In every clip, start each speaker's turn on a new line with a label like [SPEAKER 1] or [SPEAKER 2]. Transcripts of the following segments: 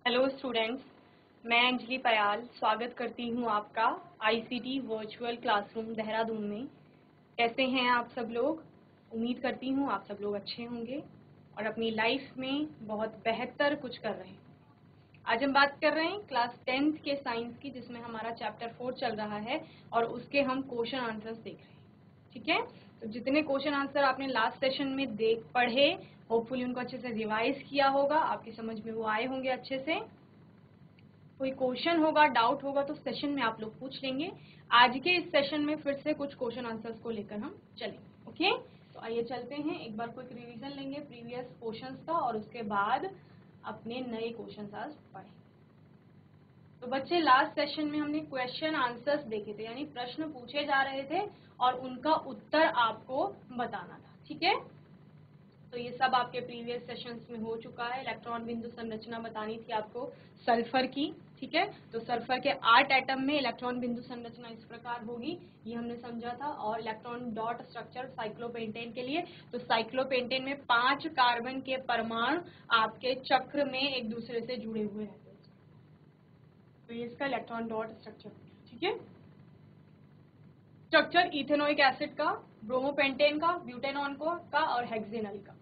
[SPEAKER 1] Hello students, मैं अंजलि पयाल स्वागत करती हूँ आपका आईसीटी वर्चुअल क्लासरूम देहरादून में। कैसे हैं आप सब लोग? उम्मीद करती हूँ आप सब लोग अच्छे होंगे और अपनी लाइफ में बहुत बेहतर कुछ कर रहे हैं। आज हम बात कर रहे हैं क्लास 10th के साइंस की, जिसमें हमारा चैप्टर 4 चल रहा है और उसके हम क्वेश्चन आंसर्स देख रहे हैं। ठीक है, तो जितने क्वेश्चन आंसर आपने लास्ट सेशन में पढ़े, होपफुली उनको अच्छे से रिवाइज किया होगा, आपकी समझ में वो आए होंगे अच्छे से। कोई क्वेश्चन होगा, डाउट होगा तो सेशन में आप लोग पूछ लेंगे। आज के इस सेशन में फिर से कुछ क्वेश्चन आंसर्स को लेकर हम चलेंगे। ओके, तो आइए चलते हैं, एक बार क्विक रिवीजन लेंगे प्रीवियस क्वेश्चंस का और उसके बाद अपने नए क्वेश्चंस आज पढ़ें। तो बच्चे, लास्ट सेशन में हमने क्वेश्चन आंसर्स देखे थे, यानी प्रश्न पूछे जा रहे थे और उनका उत्तर आपको बताना था। ठीक है, तो ये सब आपके प्रीवियस सेशंस में हो चुका है। इलेक्ट्रॉन बिंदु संरचना बतानी थी आपको सल्फर की। ठीक है, तो सल्फर के 8 एटम में इलेक्ट्रॉन बिंदु संरचना इस प्रकार होगी, ये हमने समझा था। और इलेक्ट्रॉन डॉट स्ट्रक्चर साइक्लोपेंटेन के लिए, तो साइक्लोपेंटेन में 5 कार्बन के परमाणु आपके चक्र में एक दूसरे से जुड़े हुए रहते हैं। तो ये इसका इलेक्ट्रॉन डॉट स्ट्रक्चर। ठीक है, स्ट्रक्चर इथेनोइक एसिड का, ब्रोमोपेंटेन का, ब्यूटेनॉन का और हेक्सेनल का।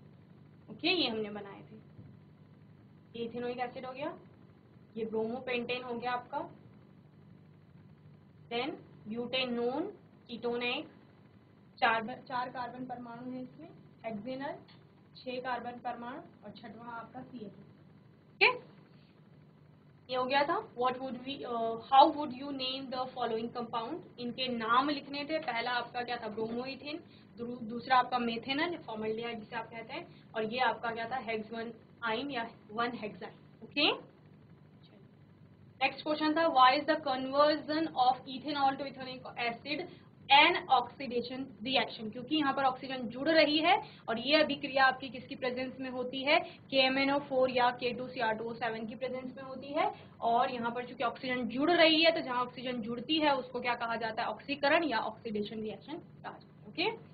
[SPEAKER 1] ओके, ये हमने बनाए थे। ये इथेनोइक एसिड हो गया, ये ब्रोमोपेंटेन हो गया आपका, देन ब्यूटेनोन, कीटोन है, 4 कार्बन परमाणु है इसमें, हेक्सेनल 6 कार्बन परमाणु और छठवां आपका CH। ओके, ये हो गया था। How would you name the following compound? इनके नाम लिखने थे। पहला आपका क्या था? ब्रोमोइथेन, दूसरा आपका मेथेनल, फॉर्मल्डिहाइड जिसे आप कहते हैं, और ये आपका क्या था? हेक्स-1-आइन या 1-हेक्साइन। ओके, नेक्स्ट क्वेश्चन था, why is the conversion of ethanol to ethanoic acid an oxidation reaction? क्योंकि यहाँ पर ऑक्सीजन जुड़ रही है और ये अभिक्रिया आपकी किसकी प्रेजेंस में होती है? KMnO4 या K2Cr2O7 की प्रेजेंस में होती है। और यहाँ पर चूंकि ऑक्सीजन जुड़ रही है, तो जहां ऑक्सीजन जुड़ती है उसको क्या कहा जाता है? ऑक्सीकरण या ऑक्सीडेशन रिएक्शन कहा जाता है। ओके,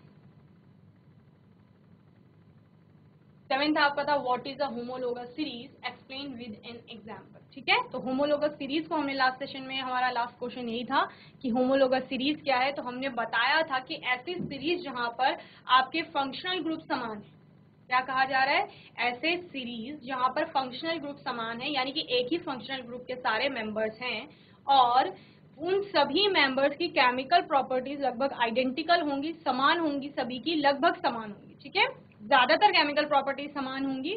[SPEAKER 1] 7th आपका था, what is a homologous series, explain with an example. ठीक है, तो होमोलोगस सीरीज को हमने लास्ट सेशन में, हमारा लास्ट क्वेश्चन यही था कि होमोलोगस सीरीज क्या है। तो हमने बताया था कि ऐसी सीरीज जहां पर आपके फंक्शनल ग्रुप समान है। क्या कहा जा रहा है? ऐसे सीरीज जहां पर फंक्शनल ग्रुप समान है, यानी कि एक ही फंक्शनल ग्रुप के सारे मेंबर्स हैं और उन सभी मेंबर्स की केमिकल प्रॉपर्टीज लगभग आइडेंटिकल होंगी, समान होंगी, सभी की लगभग समान होंगी। ठीक है, ज्यादातर केमिकल प्रॉपर्टीज समान होंगी।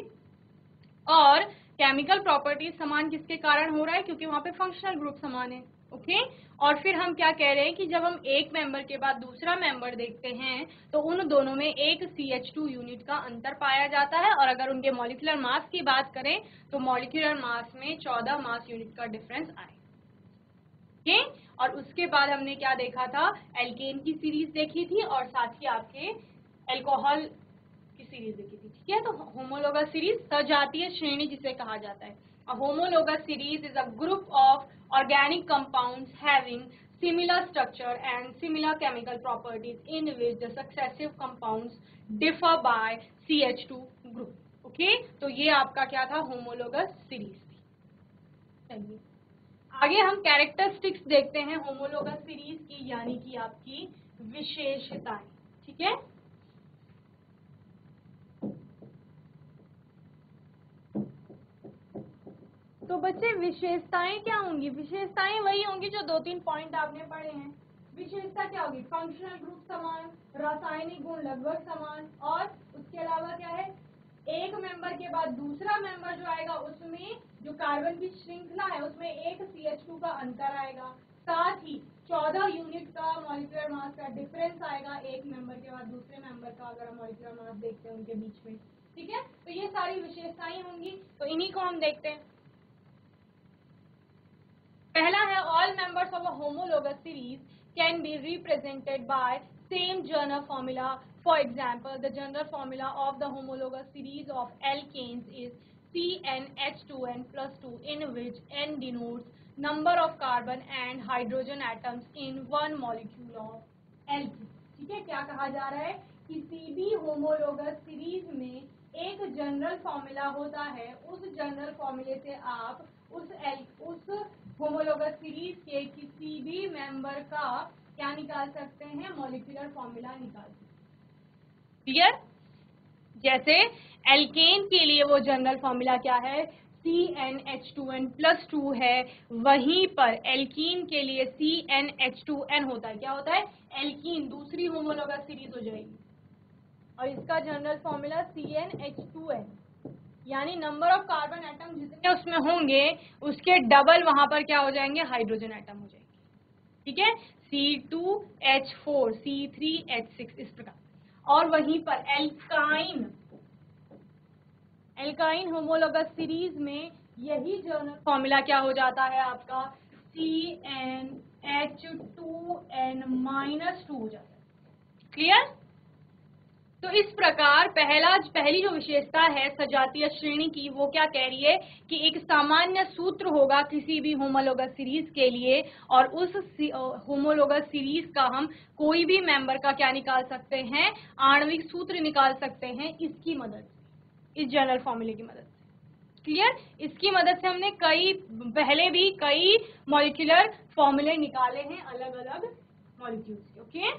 [SPEAKER 1] और केमिकल प्रॉपर्टीज समान किसके कारण हो रहा है? क्योंकि वहां पे फंक्शनल ग्रुप समान है। ओके, और फिर हम क्या कह रहे हैं कि जब हम एक मेंबर के बाद दूसरा मेंबर देखते हैं तो उन दोनों में एक CH2 यूनिट का अंतर पाया जाता है। और अगर उनके मॉलिक्यूलर मास की बात करें तो मॉलिक्यूलर मास में 14 मास यूनिट का डिफरेंस आए। ओके, और उसके बाद हमने क्या देखा था? एल्केन की सीरीज देखी थी और साथ ही आपके एल्कोहल की सीरीज देखी थी। ठीक है, तो होमोलोगस सीरीज सजातीय श्रेणी जिसे कहा जाता है। A homologous series is a group of organic compounds having similar structure and similar chemical properties in which the successive compounds differ by CH2 group. Okay, तो ये आपका क्या था? होमोलोगस सीरीज थी। चलिए आगे हम कैरेक्टरिस्टिक्स देखते हैं होमोलोगस सीरीज की, यानी कि आपकी विशेषताएं। ठीक है, तो बच्चे विशेषताएं क्या होंगी? विशेषताएं वही होंगी जो 2-3 पॉइंट आपने पढ़े हैं। विशेषता क्या होगी? फंक्शनल ग्रुप समान, रासायनिक गुण लगभग समान, और उसके अलावा क्या है? एक मेंबर के बाद दूसरा मेंबर जो आएगा उसमें जो कार्बन की श्रृंखला है उसमें एक CH2 का अंतर आएगा। साथ ही 14 यूनिट का मॉलिक्यूलर मास का डिफरेंस आएगा एक मेंबर के बाद दूसरे मेंबर का, अगर हम मॉलिक्यूलर मास देखते हैं उनके बीच में। ठीक है, तो ये सारी विशेषताएं होंगी, तो इन्हीं को हम देखते हैं। पहला है, all members of a homologous series can be represented by same general formula. For example, the general formula of the homologous series of alkanes is CnH2n+2, in which n denotes number of carbon and hydrogen atoms in one molecule of alkene। ठीक है, क्या कहा जा रहा है? किसी भी homologous series में एक जनरल फॉर्मूला होता है, उस जनरल फॉर्मूले से आप उस होमोलोगस सीरीज के किसी भी मेंबर का क्या निकाल सकते हैं, मॉलिक्यूलर फॉर्मूला निकाल सकते हैं। क्लियर? जैसे एल्केन के लिए वो जनरल फॉर्मूला क्या है, CnH2n+2 है, वहीं पर एल्कीन के लिए CnH2n होता है। क्या होता है? एल्कीन, दूसरी होमोलोगस सीरीज हो जाएगी और इसका जनरल फॉर्मूला CnH2n, यानी नंबर ऑफ कार्बन एटम जितने उसमें होंगे उसके डबल वहां पर क्या हो जाएंगे, हाइड्रोजन एटम हो जाएंगे। ठीक है, C2H4, C3H6 इस प्रकार। और वहीं पर एल्काइन होमोलोगस सीरीज में यही जनरल फॉर्मूला क्या हो जाता है आपका, CnH2n-2 हो जाता है। क्लियर? तो इस प्रकार पहली जो विशेषता है सजातीय श्रेणी की, वो क्या कह रही है कि एक सामान्य सूत्र होगा किसी भी होमोलोगस सीरीज के लिए, और उस होमोलोगस सीरीज का हम कोई भी मेंबर का क्या निकाल सकते हैं, आणविक सूत्र निकाल सकते हैं इसकी मदद से, इस जनरल फॉर्मूले की मदद से। क्लियर? इसकी मदद से हमने पहले भी कई मॉलिक्यूलर फॉर्मूले निकाले हैं अलग अलग मॉलिक्यूल्स के। ओके,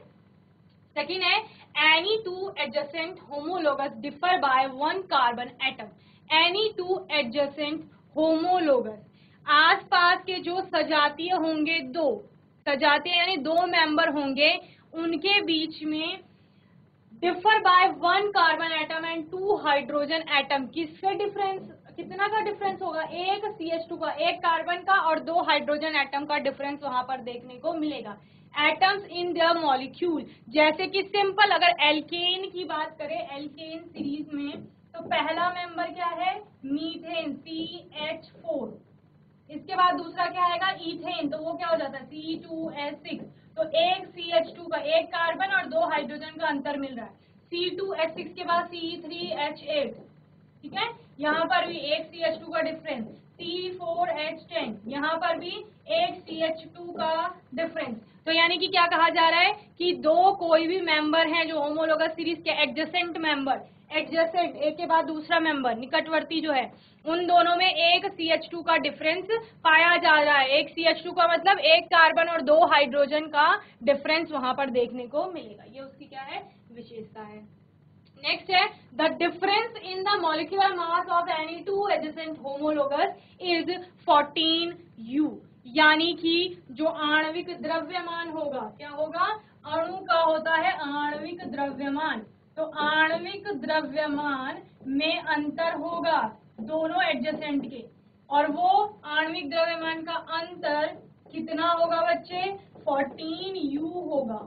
[SPEAKER 1] सेकेंड है any two adjacent homologous differ by 1 carbon atom. Any two adjacent homologous, आसपास के जो सजातीय होंगे, दो सजातीय यानी दो मेंबर होंगे, उनके बीच में differ by 1 carbon atom and 2 hydrogen atom. किसका डिफरेंस, कितना का डिफरेंस होगा, एक CH2 का, एक कार्बन का और 2 हाइड्रोजन एटम का डिफरेंस वहां पर देखने को मिलेगा। एटम्स इन द मॉलिक्यूल, जैसे कि सिंपल अगर एल्केन की बात करें, एल्केन सीरीज में तो पहला मेंबर क्या है, मीथेन CH4, इसके बाद दूसरा क्या आएगा, इथेन, तो वो क्या हो जाता है C2H6। तो एक CH2 का, एक कार्बन और 2 हाइड्रोजन का अंतर मिल रहा है। C2H6 के बाद C3H8, ठीक है, यहाँ पर भी एक CH2 का डिफरेंस। C4H10, यहाँ पर भी एक CH2 का डिफरेंस। तो यानी कि क्या कहा जा रहा है कि दो कोई भी मेंबर हैं जो होमोलोगस सीरीज के एडजेसेंट मेंबर, एडजेसेंट एक के बाद दूसरा मेंबर, निकटवर्ती जो है, उन दोनों में एक CH2 का डिफरेंस पाया जा रहा है। एक CH2 का मतलब एक कार्बन और 2 हाइड्रोजन का डिफरेंस वहां पर देखने को मिलेगा। ये उसकी क्या है, विशेषता है। नेक्स्ट है the difference in the molecular mass of any two adjacent homologous is 14U, यानी कि जो आणविक द्रव्यमान होगा, क्या होगा, अणु का होता है आणविक द्रव्यमान, तो आणविक द्रव्यमान में अंतर होगा दोनों एडजेसेंट के, और वो आणविक द्रव्यमान का अंतर कितना होगा बच्चे, 14U होगा।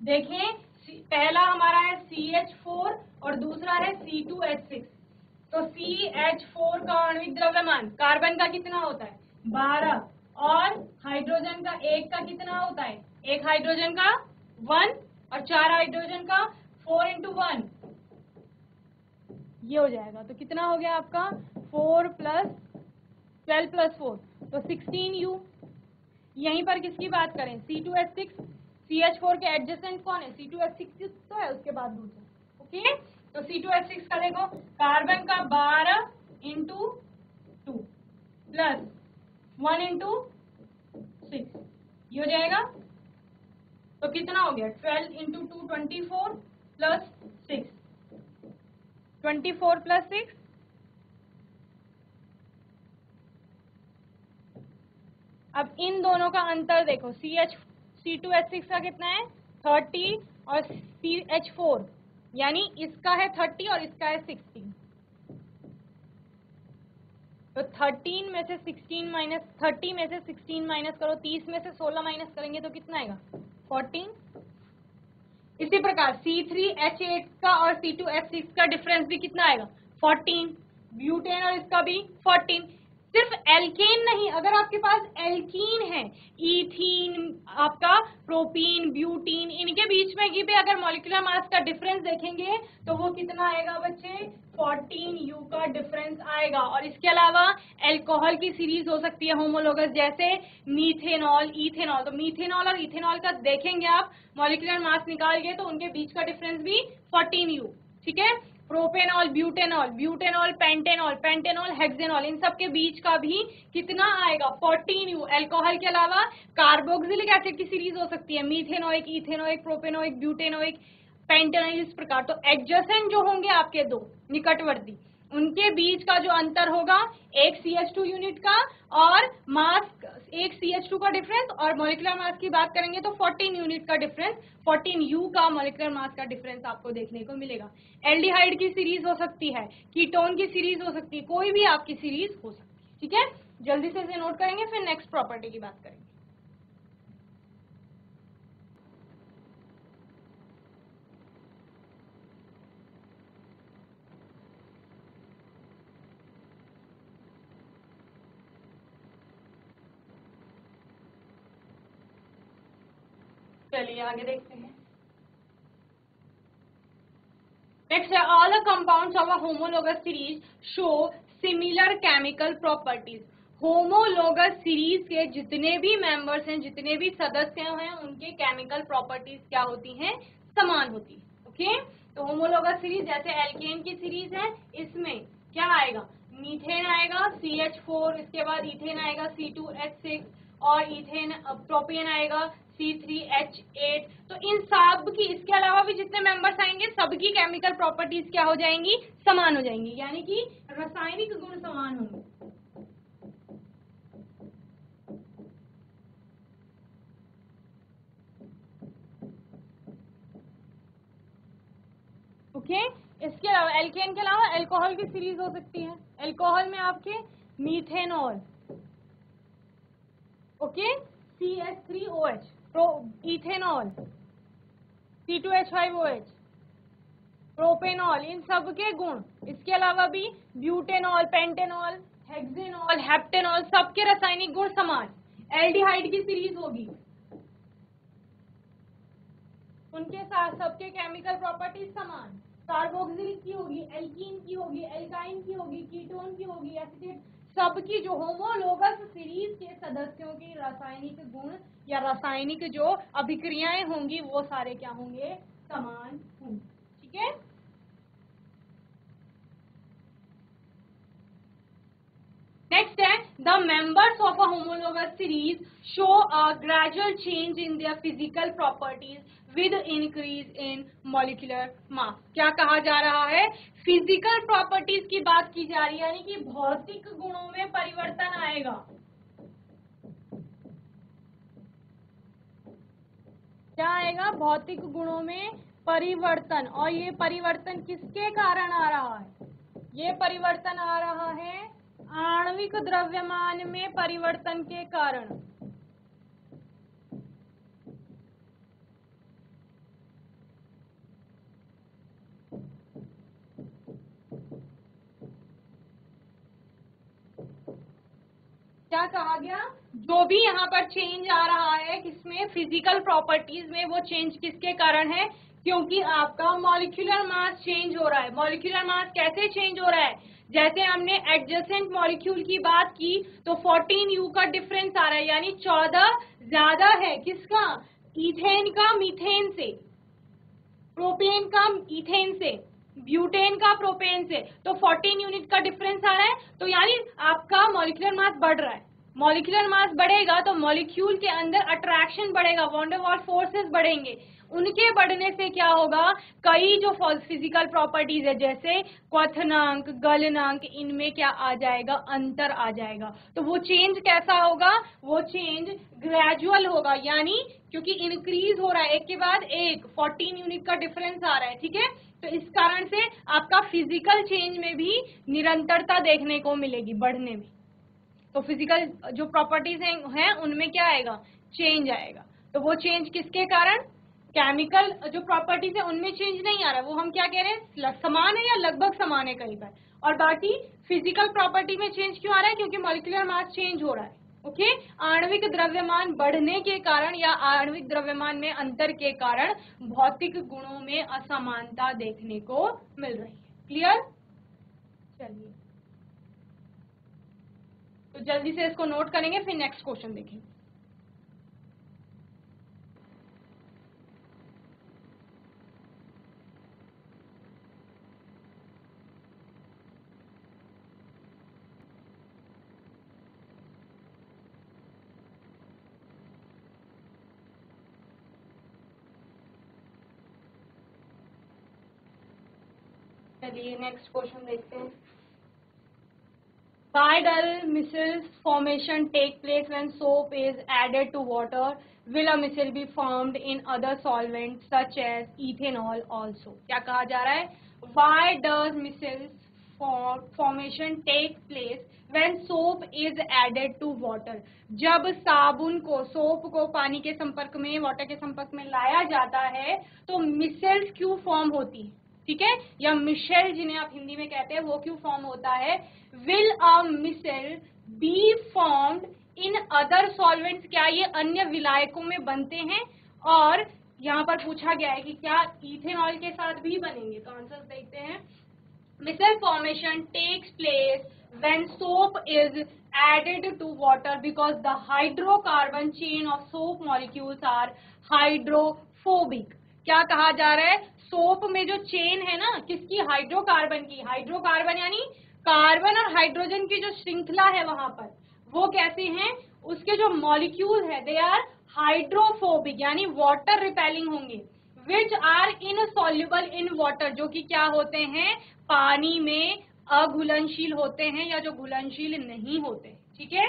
[SPEAKER 1] देखें, पहला हमारा है CH4 और दूसरा है C2H6। तो CH4 का आणविक द्रव्यमान कार्बन का कितना होता है, 12, और हाइड्रोजन का एक का कितना होता है, एक हाइड्रोजन का 1 और 4 हाइड्रोजन का 4 × 1, ये हो जाएगा। तो कितना हो गया आपका, 4 + 12 + 4, तो 16U। यहीं पर किसकी बात करें, C2H6, CH4 के एडजेसेंट कौन है, C2H6 तो है, उसके बाद दूसरा। ओके, तो C2H6 का देखो, कार्बन का 12 × 2 प्लस 1 × 6, ये हो जाएगा। तो कितना हो गया, 12 × 2 24 प्लस 6, 24 प्लस 6, अब इन दोनों का अंतर देखो, C2H6 का कितना है 30 और CH4, यानी इसका है 30 और इसका है 16। तो 13 में से 16 माइनस 30 में से 16 माइनस करो, 30 में से 16 माइनस करेंगे तो कितना आएगा, 14। इसी प्रकार C3H8 का और C2H6 का डिफरेंस भी कितना आएगा, 14। ब्यूटेन और इसका भी 14। सिर्फ एल्केन नहीं, अगर आपके पास एल्कीन है, इथीन, आपका प्रोपीन, ब्यूटीन, इनके बीच में भी अगर मॉलिक्यूलर मास का डिफरेंस देखेंगे तो वो कितना आएगा बच्चे, 14U का डिफरेंस आएगा। और इसके अलावा अल्कोहल की सीरीज हो सकती है होमोलोगस, जैसे मीथेनॉल, इथेनॉल। तो मीथेनॉल और इथेनॉल का देखेंगे आप मॉलिक्यूलर मास निकाल के तो उनके बीच का डिफरेंस भी 14U। ठीक है, propanol, butanol, butanol, pentanol, pentanol, hexanol, इन सब के बीच का भी कितना आएगा 14U। अल्कोहल के अलावा कार्बोक्सिलिक एसिड की सीरीज हो सकती है, methanoic, ethanoic, propanoic, butanoic, pentanoic, इस प्रकार। तो एडजेसेंट जो होंगे आपके दो निकटवर्ती, उनके बीच का जो अंतर होगा एक CH2 यूनिट का और मास, एक CH2 का डिफरेंस, और मॉलिक्यूलर मास की बात करेंगे तो 14 यूनिट का डिफरेंस, 14U का मॉलिक्यूलर मास का डिफरेंस आपको देखने को मिलेगा। एल्डिहाइड की सीरीज हो सकती है, कीटोन की सीरीज हो सकती है, कोई भी आपकी सीरीज हो सकती है, ठीक है। जल्दी से इसे नोट करेंगे, फिर नेक्स्ट प्रॉपर्टी की बात करेंगे। चलिए आगे देखते हैं। नेक्स्ट है, all the compounds of a homologous series show similar chemical properties. Homologous series के जितने भी मेंबर्स हैं, जितने भी सदस्य हैं, उनके केमिकल प्रॉपर्टीज क्या होती हैं, समान होती है। ओके, तो होमोलोगस सीरीज जैसे एल्केन की सीरीज है, इसमें क्या आएगा, मीथेन आएगा CH4, इसके बाद इथेन आएगा C2H6, और इथेन प्रोपेन आएगा C3H8। तो इन सब की, इसके अलावा भी जितने मेंबर्स आएंगे सबकी केमिकल प्रॉपर्टीज क्या हो जाएंगी, समान हो जाएंगी, यानी कि रासायनिक गुण समान होंगे। ओके, इसके अलावा एल्केन के अलावा अल्कोहल की सीरीज हो सकती है। अल्कोहल में आपके methanol, okay, CH3OH, ethanol C2H5OH, propanol, इन सब के गुण। इसके अलावा भी ब्यूटेनॉल, पेंटेनॉल, हेक्सेनॉल, हेप्टेनॉल, सबके रासायनिक गुण समान। एल्डिहाइड की सीरीज होगी, उनके साथ सबके केमिकल प्रॉपर्टीज समान। कार्बोक्सिलिक की होगी, एल्कीन की होगी, एल्काइन की होगी, कीटोन की होगी, एसिटेट, सबकी जो होमोलोगस सीरीज के सदस्यों की रासायनिक गुण या रासायनिक जो अभिक्रियाएं होंगी वो सारे क्या होंगे, समान होंगे, ठीक है। नेक्स्ट है, the members of a homologous series show a gradual change in their physical properties with increase in molecular mass. क्या कहा जा रहा है, फिजिकल प्रॉपर्टीज की बात की जा रही है, यानी कि भौतिक गुणों में परिवर्तन आएगा। क्या आएगा, भौतिक गुणों में परिवर्तन। और ये परिवर्तन किसके कारण आ रहा है, ये परिवर्तन आ रहा है आणविक द्रव्यमान में परिवर्तन के कारण। क्या कहा गया, जो भी यहाँ पर चेंज आ रहा है किसमें, फिजिकल प्रॉपर्टीज में, वो चेंज किसके कारण है, क्योंकि आपका मॉलिक्यूलर मास चेंज हो रहा है। मॉलिक्यूलर मास कैसे चेंज हो रहा है, जैसे हमने एडजेसेंट मॉलिक्यूल की बात की तो 14U का डिफरेंस आ रहा है, यानी 14 ज्यादा है किसका, इथेन का मीथेन से, प्रोपेन का इथेन से, ब्यूटेन का प्रोपेन से, तो 14 यूनिट का डिफरेंस आ रहा है। तो यानी आपका मॉलिक्यूलर मास बढ़ रहा है। मॉलिक्यूलर मास बढ़ेगा तो मॉलिक्यूल के अंदर अट्रैक्शन बढ़ेगा, वॉन डेर वाल्स फोर्सेस बढ़ेंगे। उनके बढ़ने से क्या होगा, कई जो फिजिकल प्रॉपर्टीज है जैसे क्वथनांक, गलनांक, इनमें क्या आ जाएगा, अंतर आ जाएगा। तो वो चेंज कैसा होगा, वो चेंज ग्रेजुअल होगा, यानी क्योंकि इंक्रीज हो रहा है, एक के बाद एक 14 यूनिट का डिफरेंस आ रहा है, ठीक है। तो इस कारण से आपका फिजिकल चेंज में भी निरंतरता देखने को मिलेगी, बढ़ने में। तो फिजिकल जो प्रॉपर्टीज हैं उनमें क्या आएगा, चेंज आएगा। तो वो चेंज किसके कारण, केमिकल जो प्रॉपर्टीज है उनमें चेंज नहीं आ रहा, वो हम क्या कह रहे हैं, समान है या लगभग समान है कई बार। और बाकी फिजिकल प्रॉपर्टी में चेंज क्यों आ रहा है, क्योंकि मॉलिक्यूलर मास चेंज हो रहा है। ओके, आणविक द्रव्यमान बढ़ने के कारण या आणविक द्रव्यमान में अंतर के कारण भौतिक गुणों में असमानता देखने को मिल रही है। क्लियर, चलिए तो जल्दी से इसको नोट करेंगे, फिर नेक्स्ट क्वेश्चन देखेंगे। चलिए नेक्स्ट क्वेश्चन देखते हैं. Why does micelles formation take place when soap is added to water? Will a micelle be formed in other solvents such as ethanol also? क्या कहा जा रहा है? Why does micelles formation take place when soap is added to water? जब साबुन को, soap को पानी के संपर्क में, वाटर के संपर्क में लाया जाता है तो मिसेल्स क्यों फॉर्म होती है, ठीक है, या मिशेल जिन्हें आप हिंदी में कहते हैं वो क्यों फॉर्म होता है. Will a micelle be formed in other solvents, क्या ये अन्य विलायकों में बनते हैं. और यहाँ पर पूछा गया है कि क्या इथेनॉल के साथ भी बनेंगे, तो आंसर देखते हैं. Micelle formation takes place when soap is added to water because the hydrocarbon chain of soap molecules are hydrophobic. क्या कहा जा रहा है, सोप में जो चेन है ना, किसकी, हाइड्रोकार्बन की. हाइड्रोकार्बन यानी कार्बन और हाइड्रोजन की जो श्रृंखला है वहां पर, वो कैसे हैं, उसके जो मॉलिक्यूल है दे आर हाइड्रोफोबिक यानी वाटर रिपेलिंग होंगे. Which are insoluble in water, जो कि क्या होते हैं, पानी में अघुलनशील होते हैं या जो घुलनशील नहीं होते, ठीक है.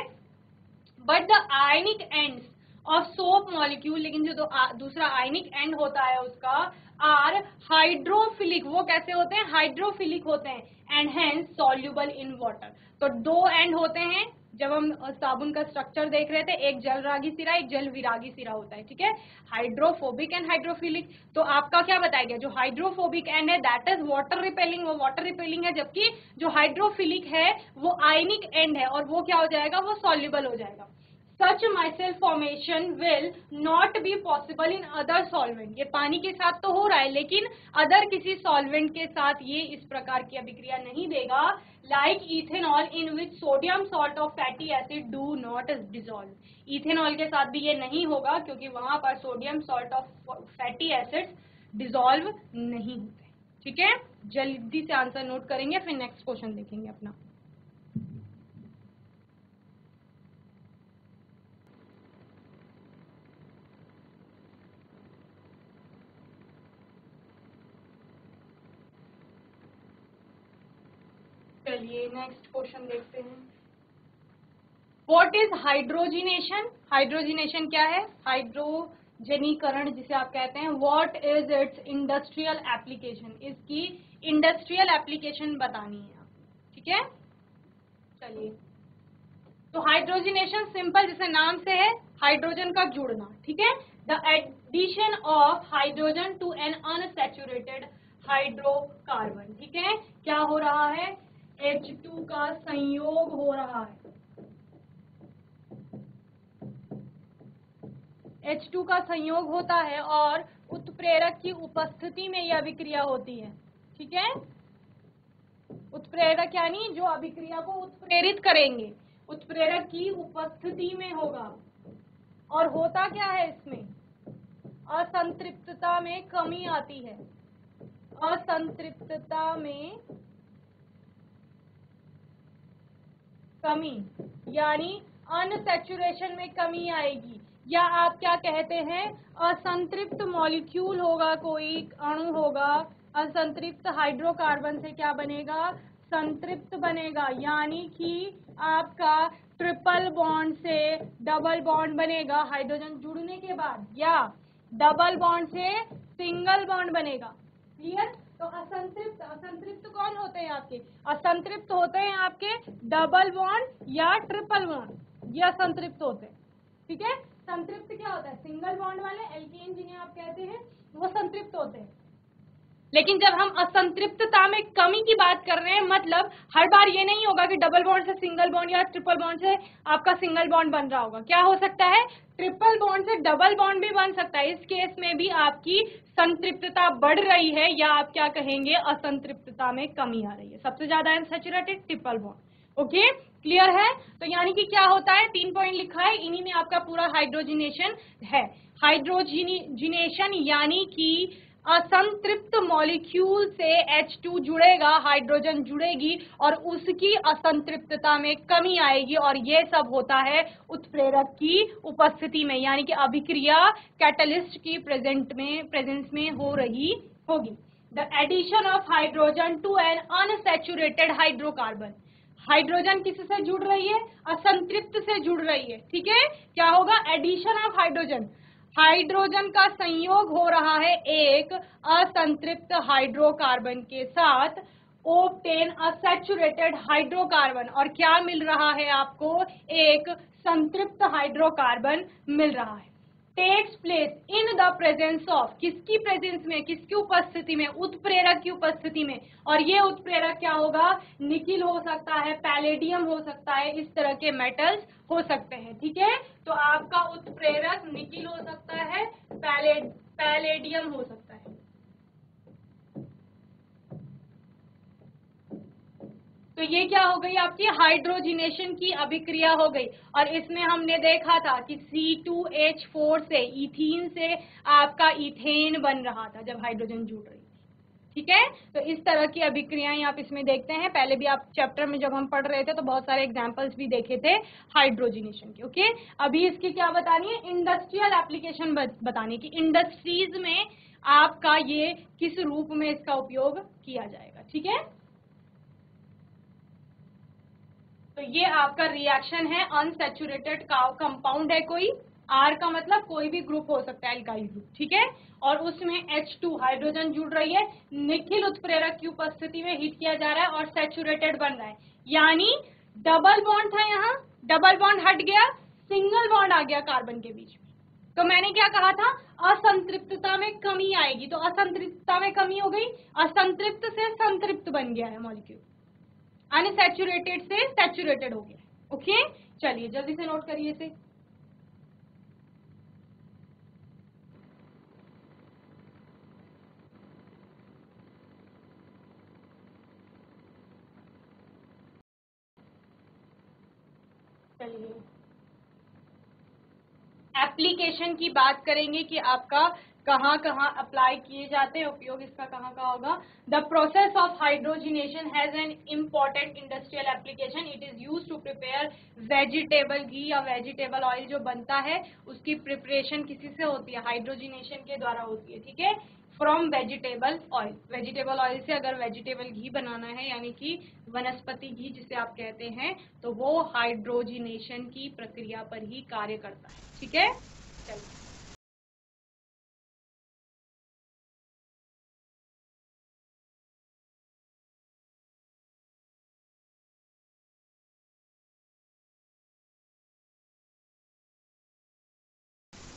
[SPEAKER 1] But the ionic ends of soap molecule, लेकिन जो दूसरा आयनिक एंड होता है उसका, आर हाइड्रोफिलिक, वो कैसे होते हैं, हाइड्रोफिलिक होते हैं. And hence soluble in water. तो दो एंड होते हैं. जब हम साबुन का स्ट्रक्चर देख रहे थे, एक जल रागी सिरा, एक जल विरागी सिरा होता है, ठीक है, हाइड्रोफोबिक एंड हाइड्रोफिलिक. तो आपका क्या बताया गया, जो हाइड्रोफोबिक एंड है दैट इज वाटर रिपेलिंग, वो वाटर रिपेलिंग है, जबकि जो हाइड्रोफिलिक है वो आयनिक एंड है और वो क्या हो जाएगा, वो सॉल्युबल हो जाएगा. Such micelle formation will not be possible in other solvent. ये पानी के साथ तो हो रहा है लेकिन अदर किसी सॉल्वेंट के साथ ये इस प्रकार की अभिक्रिया नहीं देगा. Like ethanol in which sodium salt of fatty acid do not dissolve. Ethanol के साथ भी ये नहीं होगा क्योंकि वहां पर sodium salt of fatty acids dissolve नहीं होते. ठीक है, जल्दी से आंसर नोट करेंगे फिर नेक्स्ट क्वेश्चन देखेंगे अपना. चलिए नेक्स्ट क्वेश्चन देखते हैं. What is hydrogenation. हाइड्रोजिनेशन क्या है, हाइड्रोजनीकरण जिसे आप कहते हैं. What is it's industrial application, इसकी इंडस्ट्रियल एप्लीकेशन बतानी है आपको. ठीक है, चलिए. तो हाइड्रोजिनेशन सिंपल जैसे नाम से है, हाइड्रोजन का जुड़ना. ठीक है, the addition of hydrogen to an unsaturated hydrocarbon. ठीक है, क्या हो रहा है, H2 का संयोग हो रहा है. H2 का संयोग होता है और उत्प्रेरक की उपस्थिति में यह अभिक्रिया होती है. ठीक है, उत्प्रेरक यानी जो अभिक्रिया को उत्प्रेरित करेंगे, उत्प्रेरक की उपस्थिति में होगा. और होता क्या है इसमें, असंतृप्तता में कमी आती है. असंतृप्तता में कमी यानी अनसैचुरेशन में कमी आएगी. या आप क्या कहते हैं, असंतृप्त मॉलिक्यूल होगा, कोई अणु होगा, असंतृप्त हाइड्रोकार्बन से क्या बनेगा, संतृप्त बनेगा. यानी कि आपका ट्रिपल बॉन्ड से डबल बॉन्ड बनेगा हाइड्रोजन जुड़ने के बाद, या डबल बॉन्ड से सिंगल बॉन्ड बनेगा. क्लियर. तो असंतृप्त, असंतृप्त कौन होते हैं आपके, असंतृप्त होते हैं आपके डबल बॉन्ड या ट्रिपल बॉन्ड, ये असंतृप्त होते हैं. ठीक है, संतृप्त क्या होता है, सिंगल बॉन्ड वाले एल्केन जिन्हें आप कहते हैं वो संतृप्त होते हैं. लेकिन जब हम असंतृप्तता में कमी की बात कर रहे हैं, मतलब हर बार ये नहीं होगा कि डबल बॉन्ड से सिंगल बॉन्ड या ट्रिपल बॉन्ड से आपका सिंगल बॉन्ड बन रहा होगा. क्या हो सकता है, ट्रिपल बॉन्ड से डबल बॉन्ड भी बन सकता है. इस केस में भी आपकी संतृप्तता बढ़ रही है या आप क्या कहेंगे, असंतृप्तता में कमी आ रही है. सबसे ज्यादा unsaturated triple bond. Okay, clear है. तो यानी कि क्या होता है, 3 पॉइंट लिखा है, इन्हीं में आपका पूरा हाइड्रोजिनेशन है. हाइड्रोजिनेशन यानी कि असंतृप्त मॉलिक्यूल से H2 जुड़ेगा, हाइड्रोजन जुड़ेगी और उसकी असंतृप्तता में कमी आएगी. और ये सब होता है उत्प्रेरक की उपस्थिति में, यानी कि अभिक्रिया कैटलिस्ट की प्रेजेंस में हो रही होगी. The addition of hydrogen to an unsaturated hydrocarbon. Hydrogen किससे जुड़ रही है? असंतृप्त से जुड़ रही है, ठीक है। क्या होगा? एडिशन ऑफ हाइड्रोजन, हाइड्रोजन का संयोग हो रहा है एक असंतृप्त हाइड्रोकार्बन के साथ, ओब्टेन अ सैचुरेटेड हाइड्रोकार्बन, और क्या मिल रहा है आपको? एक संतृप्त हाइड्रोकार्बन मिल रहा है। Takes place in the presence of, किसकी प्रेजेंस में, किसकी उपस्थिति में? उत्प्रेरक की उपस्थिति में। और ये उत्प्रेरक क्या होगा? निकिल हो सकता है, पैलेडियम हो सकता है, इस तरह के मेटल्स हो सकते हैं, ठीक है। तो आपका उत्प्रेरक निकिल हो सकता है, पैलेडियम हो सकता है। तो ये क्या हो गई? आपकी हाइड्रोजिनेशन की अभिक्रिया हो गई। और इसमें हमने देखा था कि C2H4 से, इथीन से आपका इथेन बन रहा था जब हाइड्रोजन जुड़ रही थी, ठीक है। तो इस तरह की अभिक्रियाएं आप इसमें देखते हैं। पहले भी आप चैप्टर में जब हम पढ़ रहे थे तो बहुत सारे एग्जांपल्स भी देखे थे हाइड्रोजिनेशन के, ओके। अभी इसकी क्या बतानी है? इंडस्ट्रियल एप्लीकेशन बतानी कि इंडस्ट्रीज में आपका ये किस रूप में इसका उपयोग किया जाएगा, ठीक है। तो ये आपका रिएक्शन है, अनसैचुरेटेड कंपाउंड है कोई, R का मतलब कोई भी ग्रुप हो सकता है, एल्काइल ग्रुप, ठीक है। और उसमें H2 हाइड्रोजन जुड़ रही है, निखिल उत्प्रेरक की उपस्थिति में हीट किया जा रहा है और सैचुरेटेड बन रहा है। यानी डबल बॉन्ड था, यहाँ डबल बॉन्ड हट गया, सिंगल बॉन्ड आ गया कार्बन के बीच में। तो मैंने क्या कहा था? असंतृप्तता में कमी आएगी, तो असंतृप्तता में कमी हो गई, असंतृप्त से संतृप्त बन गया है मॉलिक्यूल, अनसैचुरेटेड से सैचुरेटेड हो गया, ओके। चलिए जल्दी से नोट करिए इसे। चलिए एप्लीकेशन की बात करेंगे कि आपका कहाँ कहाँ अप्लाई किए जाते हैं, उपयोग इसका कहाँ कहाँ होगा। The process of hydrogenation has an important industrial application. It is use to prepare vegetable ghee या वेजिटेबल ऑयल जो बनता है उसकी प्रिपरेशन किसी से होती है? हाइड्रोजिनेशन के द्वारा होती है, ठीक है। From vegetable oil, vegetable oil से अगर वेजिटेबल घी बनाना है यानी कि वनस्पति घी जिसे आप कहते हैं, तो वो हाइड्रोजिनेशन की प्रक्रिया पर ही कार्य करता है, ठीक है। चलिए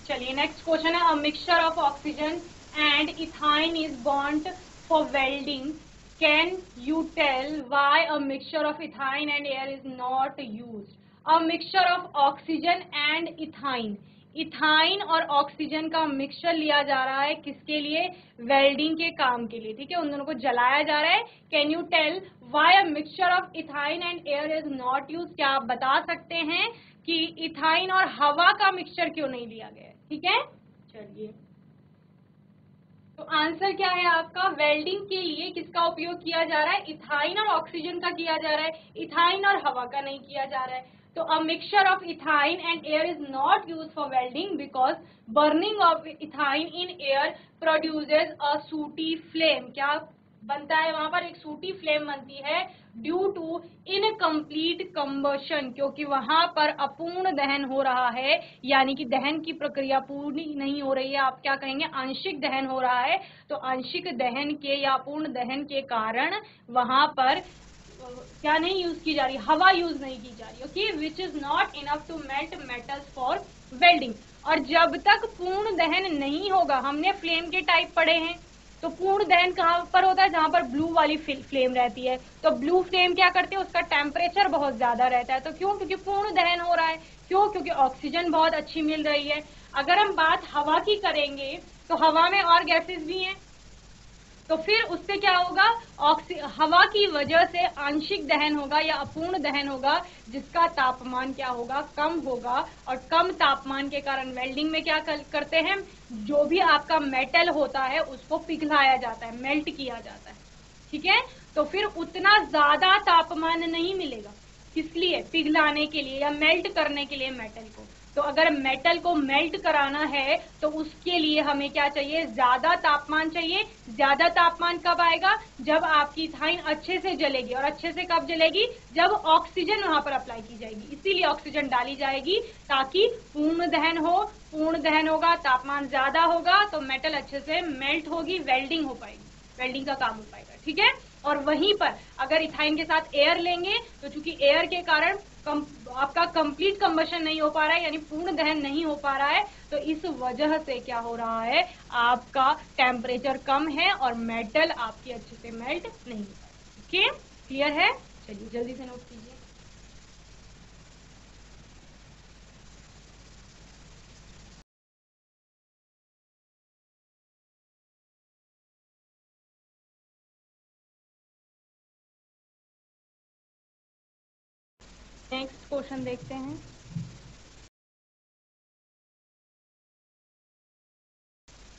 [SPEAKER 1] चलिए नेक्स्ट क्वेश्चन है, a mixture of oxygen and ethyne is bond for welding, can you tell why a mixture of ethyne and air is not used? A mixture of oxygen and ethyne, ethyne और oxygen का mixture लिया जा रहा है किसके लिए? Welding के काम के लिए, ठीक है। उन दोनों को जलाया जा रहा है। Can you tell why a mixture of ethyne and air is not used? क्या आप बता सकते हैं कि इथाइन और हवा का मिक्सचर क्यों नहीं लिया गया है, ठीक है। चलिए तो आंसर क्या है आपका? वेल्डिंग के लिए किसका उपयोग किया जा रहा है? इथाइन और ऑक्सीजन का किया जा रहा है, इथाइन और हवा का नहीं किया जा रहा है। तो अ mixture of ethyne and air is not used for welding because burning of ethyne in air produces अ सूटी फ्लेम। क्या बनता है वहां पर? एक सूटी फ्लेम बनती है ड्यू टू इनकम्प्लीट कंबशन, क्योंकि वहां पर अपूर्ण दहन हो रहा है, यानी कि दहन की प्रक्रिया पूर्ण नहीं हो रही है, आप क्या कहेंगे? आंशिक दहन हो रहा है। तो आंशिक दहन के या अपूर्ण दहन के कारण वहां पर क्या नहीं यूज की जा रही? हवा यूज नहीं की जा रही, okay, which is not enough to melt metals for welding. और जब तक पूर्ण दहन नहीं होगा, हमने फ्लेम के टाइप पढ़े हैं, तो पूर्ण दहन कहाँ पर होता है? जहां पर ब्लू वाली फ्लेम रहती है। तो ब्लू फ्लेम क्या करते हैं? उसका टेम्परेचर बहुत ज्यादा रहता है। तो क्यों? क्योंकि पूर्ण दहन हो रहा है। क्यों? क्योंकि ऑक्सीजन बहुत अच्छी मिल रही है। अगर हम बात हवा की करेंगे तो हवा में और गैसेस भी हैं, तो फिर उससे क्या होगा? हवा की वजह से आंशिक दहन होगा या अपूर्ण दहन होगा, जिसका तापमान क्या होगा? कम होगा। और कम तापमान के कारण वेल्डिंग में क्या करते हैं? जो भी आपका मेटल होता है उसको पिघलाया जाता है, मेल्ट किया जाता है, ठीक है। तो फिर उतना ज्यादा तापमान नहीं मिलेगा, किस लिए? पिघलाने के लिए या मेल्ट करने के लिए मेटल को। तो अगर मेटल को मेल्ट कराना है तो उसके लिए हमें क्या चाहिए, ज्यादा तापमान चाहिए। ज्यादा तापमान कब आएगा, जब आपकी इथाइन अच्छे से जलेगी। और अच्छे से कब जलेगी, जब ऑक्सीजन वहां पर अप्लाई की जाएगी। इसीलिए ऑक्सीजन डाली जाएगी ताकि पूर्ण दहन हो। पूर्ण दहन होगा, तापमान ज्यादा होगा तो मेटल अच्छे से मेल्ट होगी, वेल्डिंग हो पाएगी, वेल्डिंग का काम हो पाएगा, ठीक है। और वहीं पर अगर इथाइन के साथ एयर लेंगे तो चूंकि एयर के कारण आपका कंप्लीट कंबशन नहीं हो पा रहा है, यानी पूर्ण दहन नहीं हो पा रहा है, तो इस वजह से क्या हो रहा है, आपका टेम्परेचर कम है और मेटल आपकी अच्छे से मेल्ट नहीं हो पा रहा। ओके, क्लियर है? चलिए जल्दी से नोट कीजिए। नेक्स्ट क्वेश्चन देखते हैं।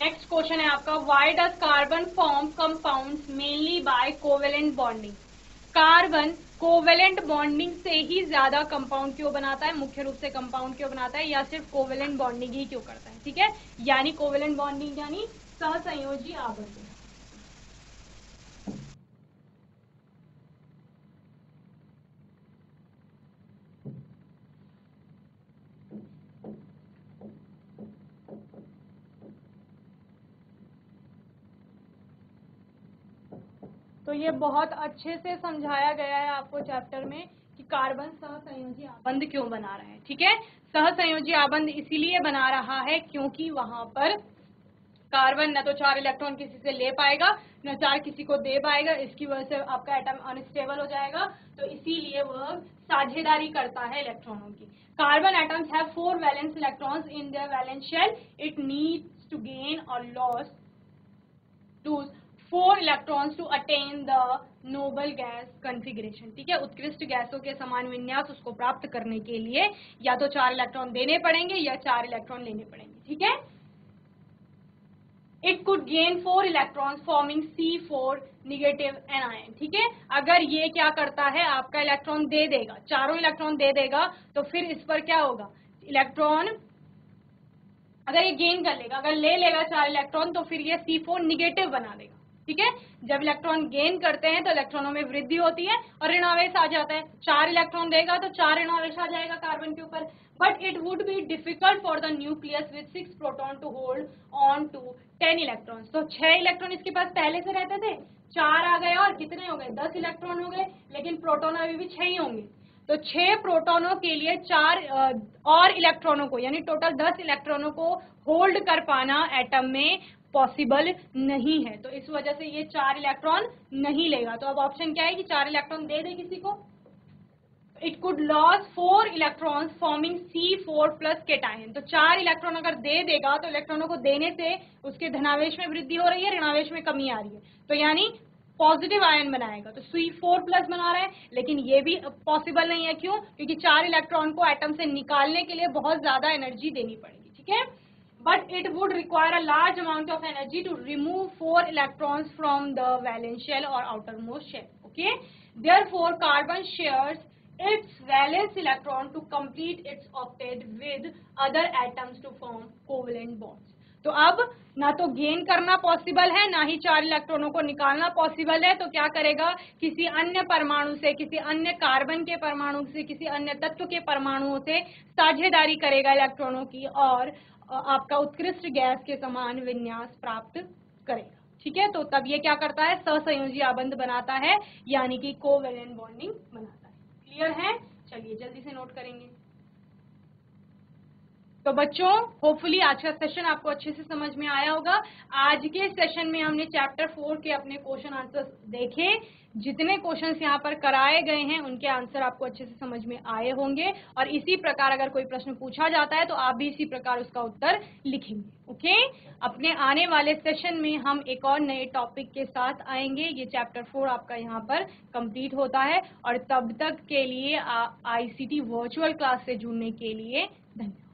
[SPEAKER 1] नेक्स्ट क्वेश्चन है आपका, why does carbon form compounds mainly by covalent bonding. Carbon covalent bonding से ही ज्यादा कंपाउंड क्यों बनाता है, मुख्य रूप से कंपाउंड क्यों बनाता है, या सिर्फ कोवेलेंट बॉन्डिंग ही क्यों करता है, ठीक है। यानी कोवेलेंट बॉन्डिंग यानी सहसंयोजी आबंध। तो ये बहुत अच्छे से समझाया गया है आपको चैप्टर में कि कार्बन सहसंयोजी आबंध क्यों बना रहा है, ठीक है। सहसंयोजी आबंध इसीलिए बना रहा है क्योंकि वहां पर कार्बन न तो 4 इलेक्ट्रॉन किसी से ले पाएगा, न 4 किसी को दे पाएगा। इसकी वजह से आपका एटम अनस्टेबल हो जाएगा, तो इसीलिए वह साझेदारी करता है इलेक्ट्रॉनों की। Carbon atoms have 4 valence electrons in their valence shell. It needs to gain और loss 4 electrons to attain the noble gas configuration, ठीक है। उत्कृष्ट गैसों के समान विन्यास उसको प्राप्त करने के लिए या तो 4 इलेक्ट्रॉन देने पड़ेंगे या 4 इलेक्ट्रॉन लेने पड़ेंगे, ठीक है। It could gain 4 electrons forming C4 negative anion, ठीक है। अगर ये क्या करता है, आपका इलेक्ट्रॉन दे देगा, चारों इलेक्ट्रॉन दे देगा, तो फिर इस पर क्या होगा, इलेक्ट्रॉन अगर ये गेन कर लेगा, अगर ले लेगा 4 इलेक्ट्रॉन, तो फिर ये C4 निगेटिव बना देगा, ठीक है। जब इलेक्ट्रॉन गेन करते हैं तो इलेक्ट्रॉनों में वृद्धि होती है और ऋणावेश आ जाता है। 4 इलेक्ट्रॉन देगा तो 4 ऋणावेश आ जाएगा कार्बन के ऊपर। But it would be difficult for the nucleus with 6 proton to hold on to 10 electrons. तो 6 इलेक्ट्रॉन इसके पास पहले से रहते थे, 4 आ गए और कितने हो गए, 10 इलेक्ट्रॉन हो गए, लेकिन प्रोटॉन अभी भी 6 ही होंगे। तो 6 प्रोटॉनों के लिए 4 और इलेक्ट्रॉनों को, यानी टोटल 10 इलेक्ट्रॉनों को होल्ड कर पाना एटम में पॉसिबल नहीं है। तो इस वजह से ये 4 इलेक्ट्रॉन नहीं लेगा। तो अब ऑप्शन क्या है कि 4 इलेक्ट्रॉन दे दे किसी को। It could loss 4 electrons forming C4 plus cation. तो 4 इलेक्ट्रॉन अगर दे देगा तो इलेक्ट्रॉनों को देने से उसके धनावेश में वृद्धि हो रही है, ऋणावेश में कमी आ रही है, तो यानी पॉजिटिव आयन बनाएगा। तो C4 प्लस बना रहा है, लेकिन ये भी पॉसिबल नहीं है। क्यों? क्योंकि 4 इलेक्ट्रॉन को एटम से निकालने के लिए बहुत ज्यादा एनर्जी देनी पड़ेगी, ठीक है। But it would require a large amount of energy to remove 4 electrons from the valence shell or outermost shell. Okay. Therefore, carbon shares its valence electron to complete its octet with other atoms to form covalent bonds. तो अब ना तो gain करना possible है, ना ही 4 इलेक्ट्रॉनों को निकालना पॉसिबल है। तो क्या करेगा, किसी अन्य परमाणु से, किसी अन्य कार्बन के परमाणु से, किसी अन्य तत्व के परमाणुओं से साझेदारी करेगा इलेक्ट्रॉनों की और आपका उत्कृष्ट गैस के समान विन्यास प्राप्त करेगा, ठीक है। तो तब ये क्या करता है, सहसंयोजी आबंध बनाता है, यानी कि कोवेलेंट बॉन्डिंग बनाता है। क्लियर है? चलिए जल्दी से नोट करेंगे। तो बच्चों, होपफुली आज का सेशन आपको अच्छे से समझ में आया होगा। आज के सेशन में हमने चैप्टर 4 के अपने क्वेश्चन आंसर देखे। जितने क्वेश्चंस यहाँ पर कराए गए हैं उनके आंसर आपको अच्छे से समझ में आए होंगे, और इसी प्रकार अगर कोई प्रश्न पूछा जाता है तो आप भी इसी प्रकार उसका उत्तर लिखेंगे। ओके, अपने आने वाले सेशन में हम एक और नए टॉपिक के साथ आएंगे। ये चैप्टर 4 आपका यहाँ पर कंप्लीट होता है, और तब तक के लिए ICT वर्चुअल क्लास से जुड़ने के लिए धन्यवाद।